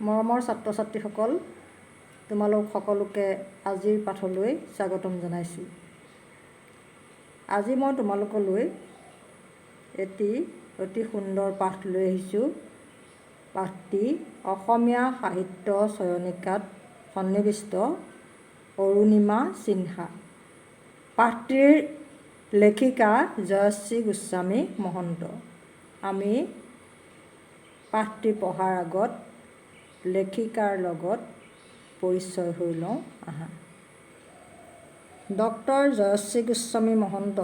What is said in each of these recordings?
মৰমৰ ছাত্ৰ ছাত্ৰীসকল, তোমালোক সকলোকে আজিৰ পাঠলৈ স্বাগতম জনাইছোঁ। আজি মই তোমালোকলৈ এটি অতি সুন্দৰ পাঠ লৈ আহিছোঁ। পাঠটি অসমীয়া সাহিত্য চয়নিকাত সন্নিৱিষ্ট অৰুণিমা সিনহা। পাঠটিৰ লেখিকা জয়শ্ৰী গোস্বামী মহন্ত। আমি পাঠটি পঢ়াৰ আগত লেখিকাৰ লগত পৰিচয় হৈ লওঁ আহা। ডক্টৰ জয়শ্ৰী গোস্বামী মহন্ত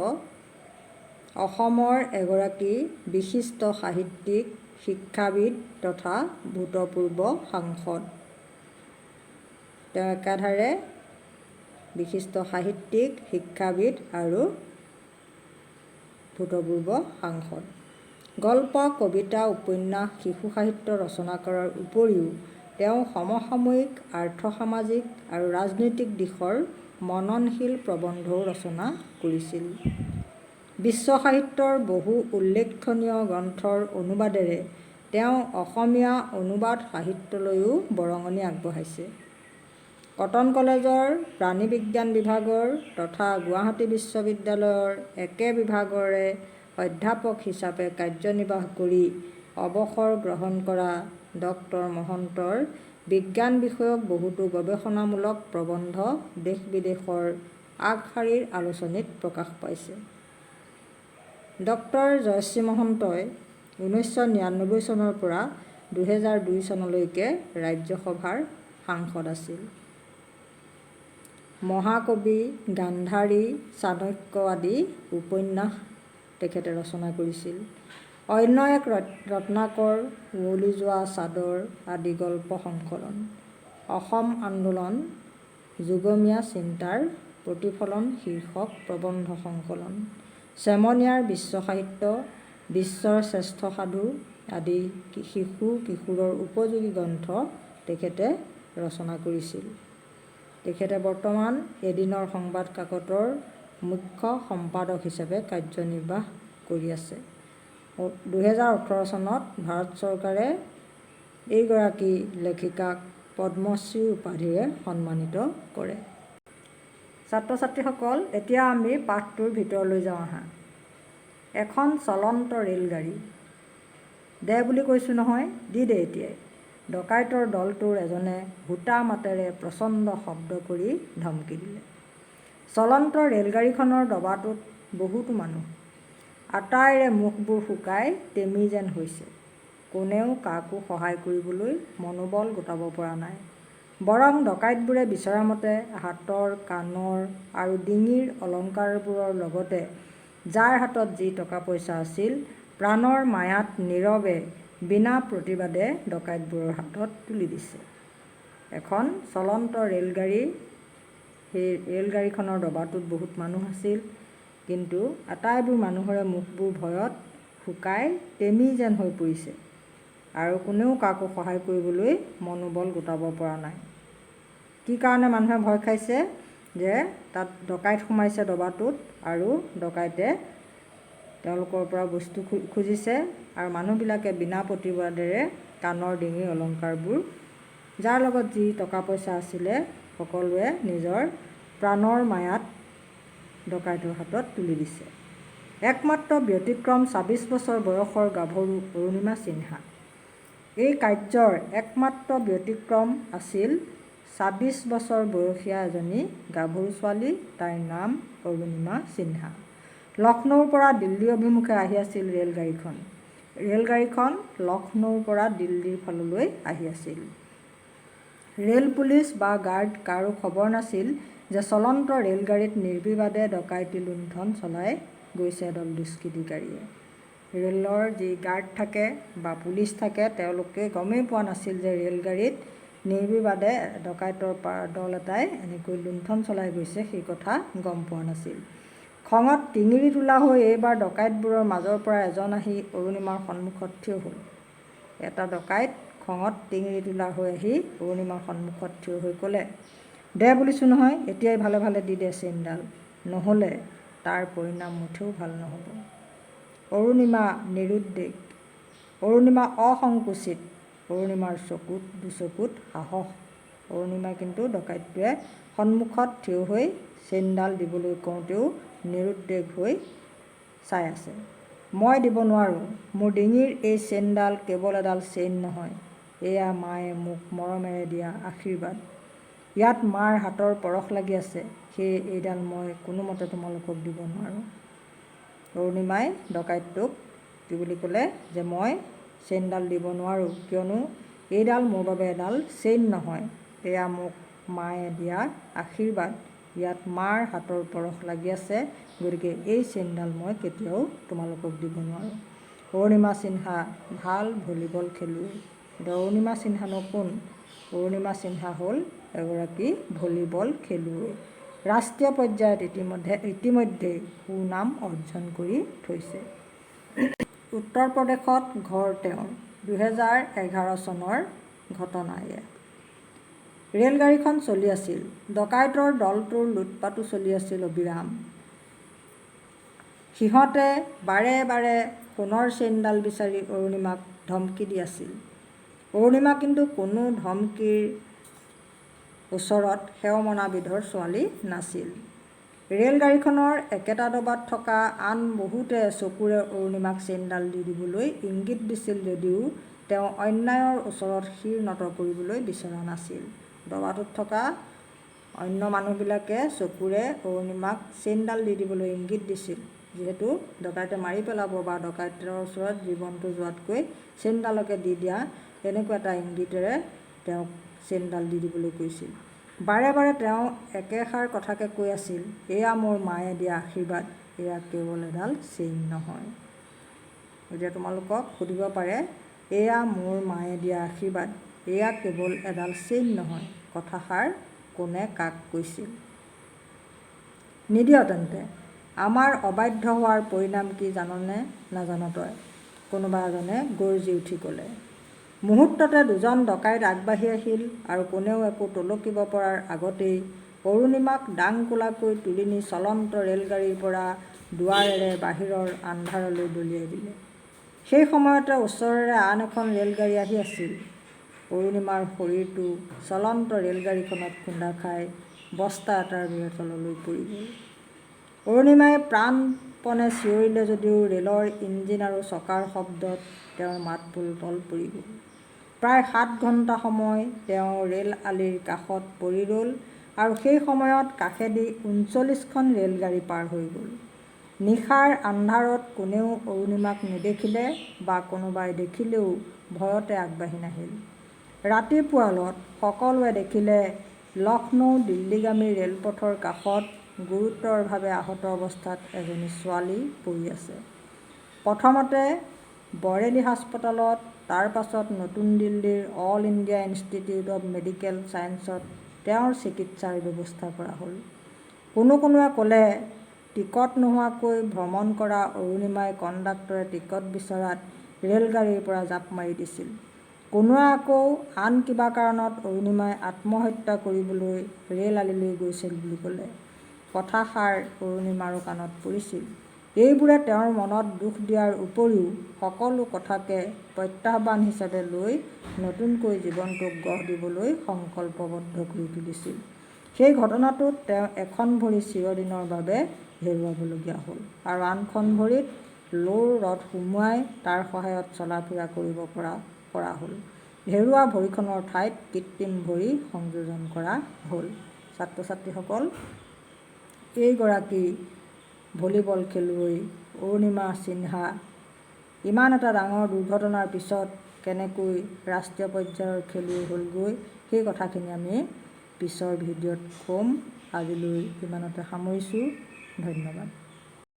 অসমৰ এগৰাকী বিশিষ্ট সাহিত্যিক, শিক্ষাবিদ তথা ভূতপূৰ্ব সাংসদ। তেওঁ একাধাৰে বিশিষ্ট সাহিত্যিক, শিক্ষাবিদ আৰু ভূতপূৰ্ব সাংসদ। গল্প, কবিতা, উপন্যাস, শিশু সাহিত্য ৰচনা কৰাৰ উপৰিও তেওঁ সমসাময়িক, আৰ্থ-সামাজিক আৰু ৰাজনৈতিক দিশৰ মননশীল প্ৰবন্ধও ৰচনা কৰিছিল। বিশ্ব সাহিত্যৰ বহু উল্লেখনীয় গ্ৰন্থৰ অনুবাদেৰে তেওঁ অসমীয়া অনুবাদ সাহিত্যলৈও বৰঙণি আগবঢ়াইছে। কটন কলেজৰ প্ৰাণীবিজ্ঞান বিভাগৰ তথা গুৱাহাটী বিশ্ববিদ্যালয়ৰ একে বিভাগৰে অধ্যাপক হিচাপে কাৰ্যনিৰ্বাহ কৰি অৱসৰ গ্ৰহণ কৰা ডক্টৰ মহন্তৰ বিজ্ঞান বিষয়ক বহুতো গৱেষণামূলক প্ৰবন্ধ দেশ-বিদেশৰ আগশাৰীৰ আলোচনীত প্ৰকাশ পাইছে। ডক্টৰ জয়শ্ৰী মহন্তই 1999 চনৰ পৰা 2002 চনলৈকে ৰাজ্যসভাৰ সাংসদ আছিল। মহাকবি, গান্ধাৰী, চাণক্য আদি উপন্যাস তেখেতে ৰচনা কৰিছিল। অন্য এক ৰত্নাকৰ, উৱলি যোৱা চাদৰ আদি গল্প সংকলন, অসম আন্দোলন, যুগমীয়া চিন্তাৰ প্ৰতিফলন শীৰ্ষক প্ৰবন্ধ সংকলন, চেমনীয়াৰ বিশ্ব সাহিত্য, বিশ্বৰ শ্ৰেষ্ঠ সাধু আদি শিশু কিশোৰৰ উপযোগী গ্ৰন্থ তেখেতে ৰচনা কৰিছিল। তেখেতে বৰ্তমান এদিনৰ সংবাদ কাকতৰ মুখ্য সম্পাদক হিচাপে কাৰ্যনিৰ্বাহ কৰি আছে। 2018 চনত ভাৰত চৰকাৰে এইগৰাকী লেখিকাক পদ্মশ্ৰী উপাধিৰে সন্মানিত কৰে। ছাত্ৰ ছাত্ৰীসকল, এতিয়া আমি পাঠটোৰ ভিতৰলৈ যাওঁ আহা। এখন চলন্ত ৰেলগাড়ী। দে বুলি কৈছোঁ নহয়, দি দে এতিয়াই। ডকাইতৰ দলটোৰ এজনে হোতা মাতেৰে প্ৰচণ্ড শব্দ কৰি ধমকি দিলে। চলন্ত ৰেলগাড়ীখনৰ ডবাটোত বহুতো মানুহ। আটাইৰে মুখবোৰ শুকাই টেমি যেন হৈছে। কোনেও কাকো সহায় কৰিবলৈ মনোবল গোটাব পৰা নাই। বৰং ডকাইতবোৰে বিচৰা মতে হাতৰ, কাণৰ আৰু ডিঙিৰ অলংকাৰবোৰৰ লগতে যাৰ হাতত যি টকা পইচা আছিল, প্ৰাণৰ মায়াত নীৰৱে বিনা প্ৰতিবাদে ডকাইতবোৰৰ হাতত তুলি দিছে। এখন চলন্ত ৰেলগাড়ী। সেই ৰেলগাড়ীখনৰ ডবাটোত বহুত মানুহ আছিল, কিন্তু আটাইবোৰ মানুহৰে মুখবোৰ ভয়ত শুকাই টেমি যেন হৈ পৰিছে আৰু কোনেও কাকো সহায় কৰিবলৈ মনোবল গোটাব পৰা নাই। কি কাৰণে মানুহে ভয় খাইছে? যে তাত ডকাইত সোমাইছে ডবাটোত আৰু ডকাইতে তেওঁলোকৰ পৰা বস্তু খুজিছে আৰু মানুহবিলাকে বিনা প্ৰতিবাদেৰে কাণৰ, ডিঙিৰ অলংকাৰবোৰ, যাৰ লগত যি টকা পইচা আছিলে, সকলোৱে নিজৰ প্ৰাণৰ মায়াত ডকাইতৰ হাতত তুলি দিছে। একমাত্ৰ ব্যতিক্ৰম 26 বছৰ বয়সৰ গাভৰু অৰুণিমা সিনহা। এই কাৰ্যৰ একমাত্ৰ ব্যতিক্ৰম আছিল 26 বছৰ বয়সীয়া এজনী গাভৰু ছোৱালী, তাইৰ নাম অৰুণিমা সিনহা। লক্ষ্ণৌৰ পৰা দিল্লী অভিমুখে আহি আছিল ৰেলগাড়ীখন। ৰেলগাড়ীখন লক্ষ্ণৌৰ পৰা দিল্লীৰ ফাললৈ আহি আছিল। ৰেল পুলিচ বা গাৰ্ড কাৰো খবৰ নাছিল যে চলন্ত ৰেলগাড়ীত নিৰ্বিবাদে ডকাইতি লুণ্ঠন চলাই গৈছে এদল দুষ্কৃতিকাৰীয়ে। ৰেলৰ যি গাৰ্ড থাকে বা পুলিচ থাকে, তেওঁলোকে গমেই পোৱা নাছিল যে ৰেলগাড়ীত নিৰ্বিবাদে ডকাইতৰ দল এটাই এনেকৈ লুণ্ঠন চলাই গৈছে, সেই কথা গম পোৱা নাছিল। খঙত টিঙিৰি তোলা হৈ এইবাৰ ডকাইতবোৰৰ মাজৰ পৰা এজন আহি অৰুণিমাৰ সন্মুখত থিয় হ'ল। এটা ডকাইত খঙত টিঙিৰি তোলা হৈ আহি অৰুণিমাৰ সন্মুখত থিয় হৈ ক'লে, দে বুলিছোঁ নহয়, এতিয়াই ভালে ভালে দি দে চেইনডাল, নহ'লে তাৰ পৰিণাম মুঠেও ভাল নহ'ব। অৰুণিমা নিৰুদ্বেগ, অৰুণিমা অসংকুচিত, অৰুণিমাৰ চকুত দুচকুত সাহস। অৰুণিমাই কিন্তু ডকাইতটোৱে সন্মুখত থিয় হৈ চেইনডাল দিবলৈ কওঁতেও নিৰুদ্বেগ হৈ চাই আছে। মই দিব নোৱাৰোঁ। মোৰ ডিঙিৰ এই চেইনডাল কেৱল এডাল চেইন নহয়, এয়া মায়ে মোক মৰমেৰে দিয়া আশীৰ্বাদ। ইয়াত মাৰ হাতৰ পৰশ লাগি আছে, সেয়ে এইডাল মই কোনোমতে তোমালোকক দিব নোৱাৰোঁ। অৰুণিমাই ডকাইতটোক কি বুলি ক'লে যে মই চেইনডাল দিব নোৱাৰোঁ, কিয়নো এইডাল মোৰ বাবে এডাল চেইন নহয়, এয়া মোক মায়ে দিয়া আশীৰ্বাদ। ইয়াত মাৰ হাতৰ পৰশ লাগি আছে, গতিকে এই চেইনডাল মই কেতিয়াও তোমালোকক দিব নোৱাৰোঁ। অৰুণিমা সিনহা ভাল ভলীবল খেলুৱৈ। এতিয়া অৰুণিমা সিনহানো কোন? অৰুণিমা সিনহা হ'ল এগৰাকী ভলীবল খেলুৱৈ। ৰাষ্ট্ৰীয় পৰ্যায়ত ইতিমধ্যেই সুনাম অৰ্জন কৰি থৈছে। উত্তৰ প্ৰদেশত ঘৰ তেওঁৰ। 2011 চনৰ ঘটনা এয়া। ৰেলগাড়ীখন চলি আছিল। ডকাইতৰ দলটোৰ লুটপাতো চলি আছিল অবিৰাম। সিহঁতে বাৰে বাৰে সোণৰ চেইনডাল বিচাৰি অৰুণিমাক ধমকি দি আছিল। অৰুণিমা কিন্তু কোনো ধমকিৰ ওচৰত সেও মনা বিধৰ ছোৱালী নাছিল। ৰেলগাড়ীখনৰ একেটা ডবাত থকা আন বহুতে চকুৰে অৰুণিমাক চেইনডাল দি দিবলৈ ইংগিত দিছিল যদিও তেওঁ অন্যায়ৰ ওচৰত শিৰ নত কৰিবলৈ বিচৰা নাছিল। ডবাটোত থকা অন্য মানুহবিলাকে চকুৰে অৰুণিমাক চেইনডাল দি দিবলৈ ইংগিত দিছিল, যিহেতু ডকাইতে মাৰি পেলাব বা ডকাইতৰ ওচৰত জীৱনটো যোৱাতকৈ চেইনডালকে দি দিয়া, এনেকুৱা এটা ইংগিতেৰে তেওঁক চেইনডাল দি দিবলৈ কৈছিল। বাৰে বাৰে তেওঁ একেষাৰ কথাকে কৈ আছিল, এয়া মোৰ মায়ে দিয়া আশীৰ্বাদ, এয়া কেৱল এডাল চেইন নহয়। এতিয়া তোমালোকক সুধিব পাৰে, এয়া মোৰ মায়ে দিয়া আশীৰ্বাদ, এয়া কেৱল এডাল চেইন নহয়, কথাষাৰ কোনে কাক কৈছিল? নিদিয় তেন্তে। আমাৰ অবাধ্য হোৱাৰ পৰিণাম কি জাননে নাজান তই? কোনোবা এজনে গৰ্জি উঠি ক'লে। মুহূৰ্ততে দুজন ডকাইত আগবাঢ়ি আহিল আৰু কোনেও একো টলকিব পৰাৰ আগতেই অৰুণিমাক দাংকোলাকৈ তুলি নি চলন্ত ৰেলগাড়ীৰ পৰা দুৱাৰেৰে বাহিৰৰ আন্ধাৰলৈ দলিয়াই দিলে। সেই সময়তে ওচৰেৰে আন এখন ৰেলগাড়ী আহি আছিল। অৰুণিমাৰ শৰীৰটো চলন্ত ৰেলগাড়ীখনত খুন্দা খাই বস্তা এটাৰ দৰে তললৈ পৰি গ'ল। অৰুণিমাই প্ৰাণপণে চিঞৰিলে যদিও ৰেলৰ ইঞ্জিন আৰু চকাৰ শব্দত তেওঁৰ মাতবোল তল পৰি গ'ল। প্ৰায় 7 ঘণ্টা সময় তেওঁ ৰেল আলিৰ কাষত পৰি ৰ'ল আৰু সেই সময়ত কাষেদি 39খন ৰেলগাড়ী পাৰ হৈ গ'ল। নিশাৰ আন্ধাৰত কোনেও অৰুণিমাক নেদেখিলে বা কোনোবাই দেখিলেও ভয়তে আগবাঢ়ি নাহিল। ৰাতিপুৱালত সকলোৱে দেখিলে লক্ষ্ণৌ দিল্লীগামী ৰেলপথৰ কাষত গুৰুতৰভাৱে আহত অৱস্থাত এজনী ছোৱালী পৰি আছে। প্ৰথমতে বৰেলী হাস্পতালত, তাৰ পাছত নতুন দিল্লীৰ all India institute of medical ছায়েন্সত তেওঁৰ চিকিৎসাৰ ব্যৱস্থা কৰা হ'ল। কোনোৱে ক'লে টিকট নোহোৱাকৈ ভ্ৰমণ কৰা অৰুণিমাই কণ্ডাক্টৰে টিকট বিচৰাত ৰেলগাড়ীৰ পৰা জাপ মাৰি দিছিল। কোনোৱে আকৌ আন কিবা কাৰণত অৰুণিমাই আত্মহত্যা কৰিবলৈ ৰেল আলিলৈ গৈছিল বুলি ক'লে। কথাষাৰ অৰুণিমাৰো কাণত পৰিছিল। এইবোৰে তেওঁৰ মনত দুখ দিয়াৰ উপৰিও সকলো কথাকে প্ৰত্যাহ্বান হিচাপে লৈ নতুনকৈ জীৱনটোক গঢ় দিবলৈ সংকল্পবদ্ধ কৰি তুলিছিল। সেই ঘটনাটোত তেওঁ এখন ভৰি চিৰদিনৰ বাবে হেৰুৱাবলগীয়া হ'ল আৰু আনখন ভৰিত লোৰ ৰড সুমুৱাই তাৰ সহায়ত চলা-ফুৰা কৰিব পৰা হ'ল। হেৰুওৱা ভৰিখনৰ ঠাইত কৃত্ৰিম ভৰি সংযোজন কৰা হ'ল। ছাত্ৰ-ছাত্ৰীসকল, এইগৰাকী ভলীবল খেলুৱৈ অৰুণিমা সিনহা ইমান এটা ডাঙৰ দুৰ্ঘটনাৰ পিছত কেনেকৈ ৰাষ্ট্ৰীয় পৰ্যায়ৰ খেলুৱৈ হ'লগৈ, সেই কথাখিনি আমি পিছৰ ভিডিঅ'ত ক'ম। আজিলৈ ইমানতে সামৰিছোঁ। ধন্যবাদ।